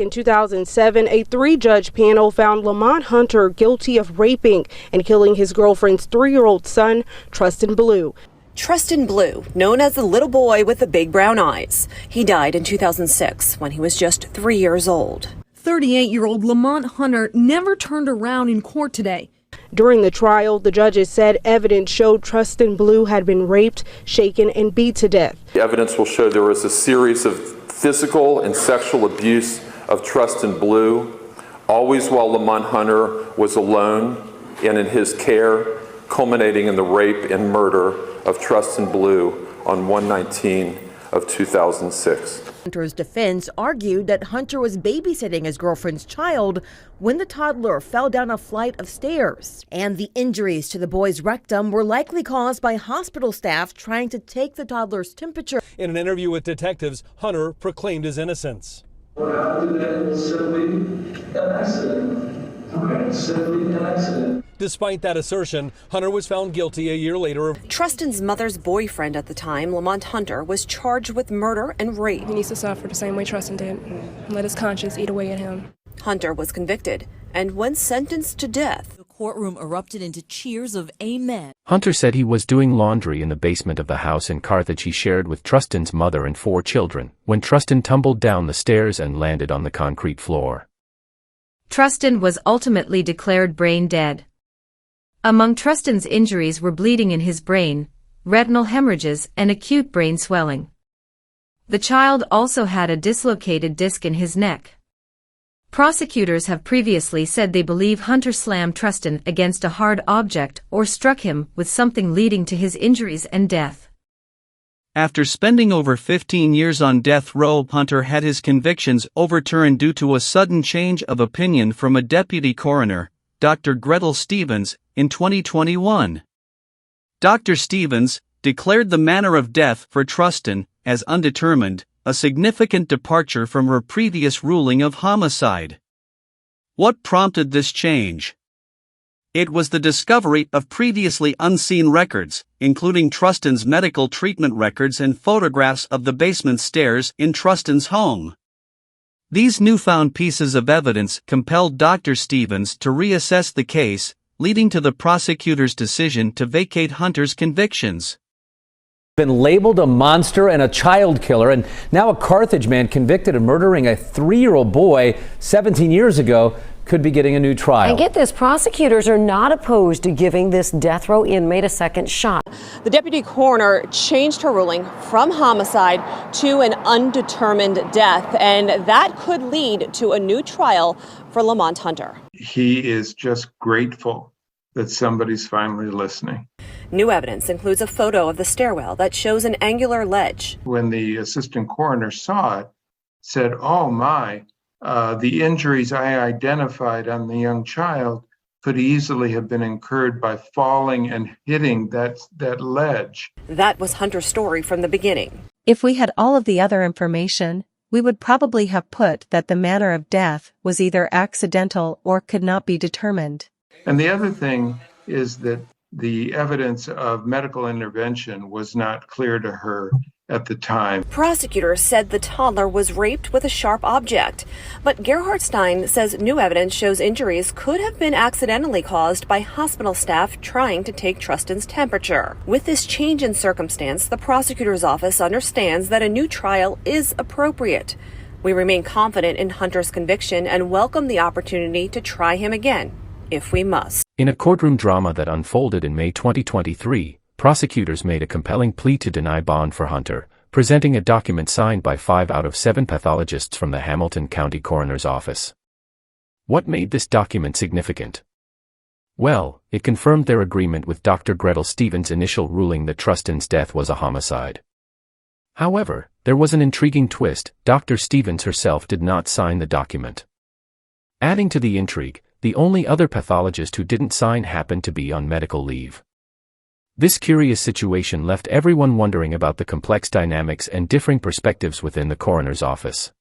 In 2007, a 3-judge panel found Lamont Hunter guilty of raping and killing his girlfriend's 3-year-old son, Trustin Blue. Trustin Blue, known as the little boy with the big brown eyes. He died in 2006 when he was just 3 years old. 38-year-old Lamont Hunter never turned around in court today. During the trial, the judges said evidence showed Trustin Blue had been raped, shaken, and beat to death. The evidence will show there was a series of physical and sexual abuse of Trustin Blue, always while Lamont Hunter was alone and in his care, culminating in the rape and murder of Trustin Blue on 1/19 of 2006. Hunter's defense argued that Hunter was babysitting his girlfriend's child when the toddler fell down a flight of stairs. And the injuries to the boy's rectum were likely caused by hospital staff trying to take the toddler's temperature. In an interview with detectives, Hunter proclaimed his innocence. What happened is simply an accident. Okay, simply an accident. Despite that assertion, Hunter was found guilty a year later. Trustin's mother's boyfriend at the time, Lamont Hunter, was charged with murder and rape. He needs to suffer the same way Trustin did and let his conscience eat away at him. Hunter was convicted, and when sentenced to death, the courtroom erupted into cheers of amen. Hunter said he was doing laundry in the basement of the house in Carthage he shared with Trustin's mother and 4 children, when Trustin tumbled down the stairs and landed on the concrete floor. Trustin was ultimately declared brain dead. Among Trustin's injuries were bleeding in his brain, retinal hemorrhages, and acute brain swelling. The child also had a dislocated disc in his neck. Prosecutors have previously said they believe Hunter slammed Trustin against a hard object or struck him with something leading to his injuries and death. After spending over 15 years on death row, Hunter had his convictions overturned due to a sudden change of opinion from a deputy coroner, Dr. Gretel Stevens, in 2021. Dr. Stevens declared the manner of death for Trustin as undetermined, a significant departure from her previous ruling of homicide. What prompted this change? It was the discovery of previously unseen records, including Trustin's medical treatment records and photographs of the basement stairs in Trustin's home. These newfound pieces of evidence compelled Dr. Stevens to reassess the case, leading to the prosecutor's decision to vacate Hunter's convictions. Been labeled a monster and a child killer, and now a Carthage man convicted of murdering a 3-year-old boy 17 years ago could be getting a new trial. And get this, prosecutors are not opposed to giving this death row inmate a second shot. the deputy coroner changed her ruling from homicide to an undetermined death, and that could lead to a new trial for Lamont Hunter. He is just grateful that somebody's finally listening. New evidence includes a photo of the stairwell that shows an angular ledge. When the assistant coroner saw it, said, "Oh my, the injuries I identified on the young child could easily have been incurred by falling and hitting that ledge." That was Hunter's story from the beginning. If we had all of the other information, we would probably have put that the manner of death was either accidental or could not be determined. And the other thing is that the evidence of medical intervention was not clear to her at the time. Prosecutors said the toddler was raped with a sharp object, but Gerhard Stein says new evidence shows injuries could have been accidentally caused by hospital staff trying to take Trustin's temperature. With this change in circumstance, the prosecutor's office understands that a new trial is appropriate. We remain confident in Hunter's conviction and welcome the opportunity to try him again, if we must. In a courtroom drama that unfolded in May 2023, prosecutors made a compelling plea to deny bond for Hunter, presenting a document signed by 5 out of 7 pathologists from the Hamilton County Coroner's Office. What made this document significant? Well, it confirmed their agreement with Dr. Gretel Stevens' initial ruling that Trustin's death was a homicide. However, there was an intriguing twist. Dr. Stevens herself did not sign the document. Adding to the intrigue, the only other pathologist who didn't sign happened to be on medical leave. This curious situation left everyone wondering about the complex dynamics and differing perspectives within the coroner's office.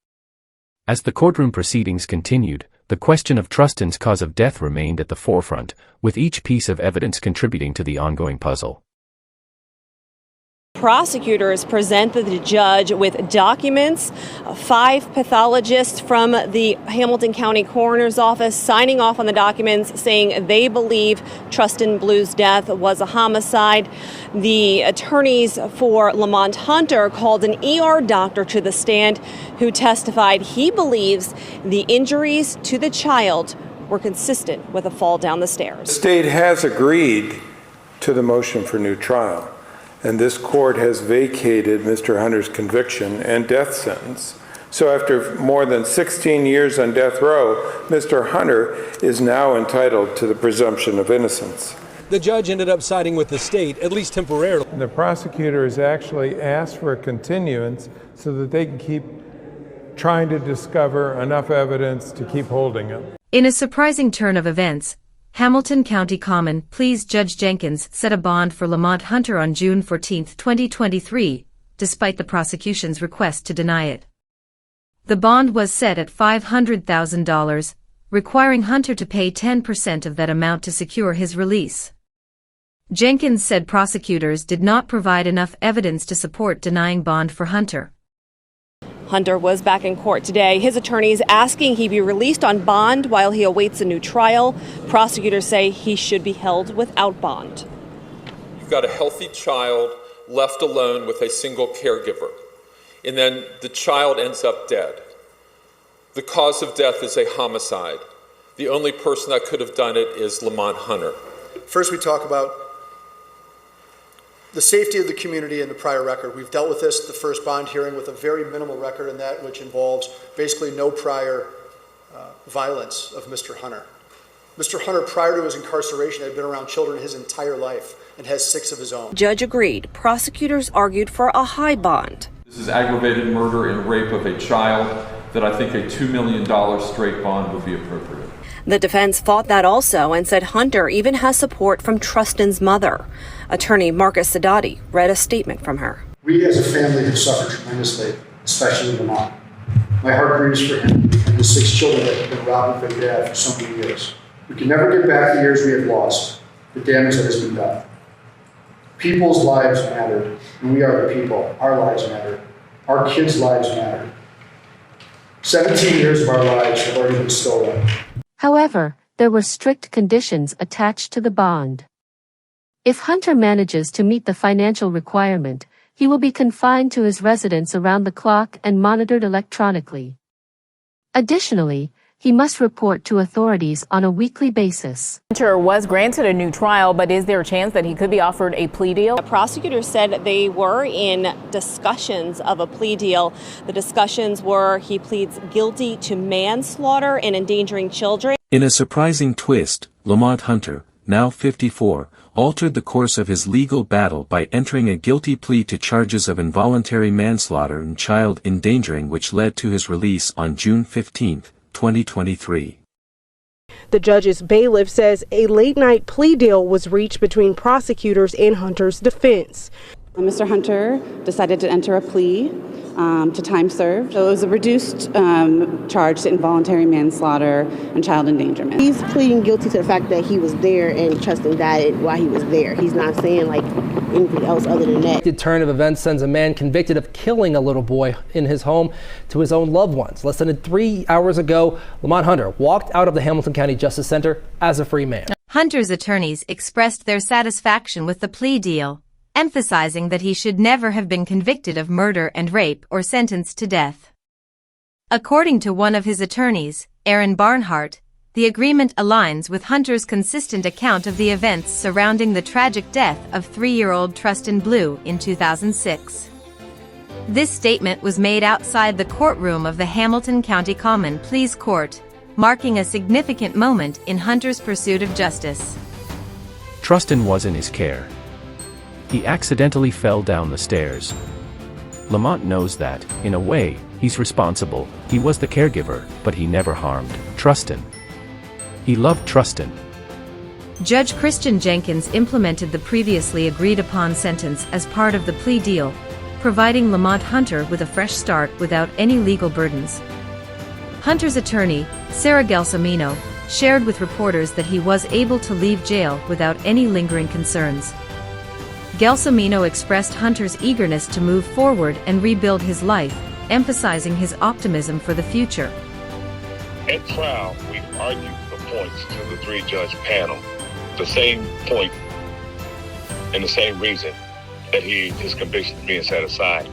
As the courtroom proceedings continued, the question of Trustin's cause of death remained at the forefront, with each piece of evidence contributing to the ongoing puzzle. prosecutors presented the judge with documents, 5 pathologists from the Hamilton County Coroner's Office signing off on the documents saying they believe Trustin Blue's death was a homicide. The attorneys for Lamont Hunter called an ER doctor to the stand who testified he believes the injuries to the child were consistent with a fall down the stairs. The state has agreed to the motion for new trial, and this court has vacated Mr. Hunter's conviction and death sentence. So after more than 16 years on death row, Mr. Hunter is now entitled to the presumption of innocence. The judge ended up siding with the state, at least temporarily. The prosecutor has actually asked for a continuance so that they can keep trying to discover enough evidence to keep holding him. In a surprising turn of events, Hamilton County Common Pleas Judge Jenkins set a bond for Lamont Hunter on June 14, 2023, despite the prosecution's request to deny it. The bond was set at $500,000, requiring Hunter to pay 10% of that amount to secure his release. Jenkins said prosecutors did not provide enough evidence to support denying bond for Hunter. Hunter was back in court today. His attorneys asking he be released on bond while he awaits a new trial. Prosecutors say he should be held without bond. You've got a healthy child left alone with a single caregiver, and then the child ends up dead. The cause of death is a homicide. The only person that could have done it is Lamont Hunter. First, we talk about the safety of the community and the prior record. We've dealt with this at the first bond hearing with a very minimal record in that, which involves basically no prior violence of Mr. Hunter. Mr. Hunter, prior to his incarceration, had been around children his entire life and has 6 of his own. Judge agreed. Prosecutors argued for a high bond. This is aggravated murder and rape of a child that I think a $2 million straight bond would be appropriate. The defense fought that also and said Hunter even has support from Trustin's mother. Attorney Marcus Sadati read a statement from her. We as a family have suffered tremendously, especially Lamont. My heart grieves for him and the 6 children that have been robbed of their dad for so many years. We can never get back the years we have lost, the damage that has been done. People's lives mattered, and we are the people. Our lives matter. Our kids' lives matter. 17 years of our lives have already been stolen. However, there were strict conditions attached to the bond. If Hunter manages to meet the financial requirement, he will be confined to his residence around the clock and monitored electronically. Additionally, he must report to authorities on a weekly basis. Hunter was granted a new trial, but is there a chance that he could be offered a plea deal? The prosecutors said they were in discussions of a plea deal. The discussions were he pleads guilty to manslaughter and endangering children. In a surprising twist, Lamont Hunter, now 54, altered the course of his legal battle by entering a guilty plea to charges of involuntary manslaughter and child endangering, which led to his release on June 15, 2023. The judge's bailiff says a late-night plea deal was reached between prosecutors and Hunter's defense. Mr. Hunter decided to enter a plea to time served. So it was a reduced charge to involuntary manslaughter and child endangerment. He's pleading guilty to the fact that he was there and Trustin died while he was there. He's not saying like anything else other than that. The turn of events sends a man convicted of killing a little boy in his home to his own loved ones. Less than 3 hours ago, Lamont Hunter walked out of the Hamilton County Justice Center as a free man. Hunter's attorneys expressed their satisfaction with the plea deal, emphasizing that he should never have been convicted of murder and rape or sentenced to death. According to one of his attorneys, Aaron Barnhart, the agreement aligns with Hunter's consistent account of the events surrounding the tragic death of 3-year-old Trustin Blue in 2006. This statement was made outside the courtroom of the Hamilton County Common Pleas Court, marking a significant moment in Hunter's pursuit of justice. Trustin was in his care. He accidentally fell down the stairs. Lamont knows that, in a way, he's responsible. He was the caregiver, but he never harmed Trustin. He loved Trustin. Judge Christian Jenkins implemented the previously agreed-upon sentence as part of the plea deal, providing Lamont Hunter with a fresh start without any legal burdens. Hunter's attorney, Sarah Gelsomino, shared with reporters that he was able to leave jail without any lingering concerns. Gelsomino expressed Hunter's eagerness to move forward and rebuild his life, emphasizing his optimism for the future. At trial, we argued the points to the three-judge panel, the same point and the same reason that his conviction is being set aside.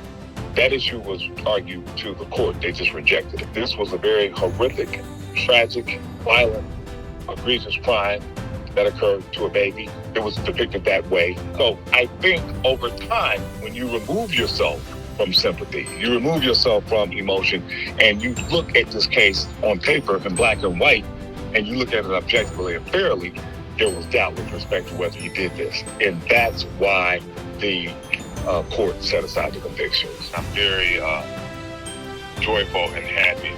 That issue was argued to the court. They just rejected it. This was a very horrific, tragic, violent, egregious crime that occurred to a baby. It was depicted that way. So I think over time, when you remove yourself from sympathy, you remove yourself from emotion, and you look at this case on paper in black and white, and you look at it objectively and fairly, there was doubt with respect to whether he did this. And that's why the court set aside the convictions. I'm very joyful and happy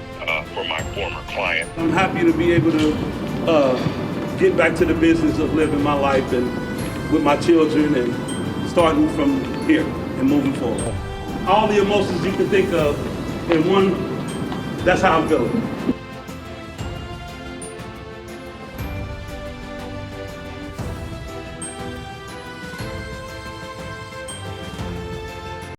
for my former client. I'm happy to be able to get back to the business of living my life and with my children and starting from here and moving forward. All the emotions you can think of in one, that's how I'm feeling.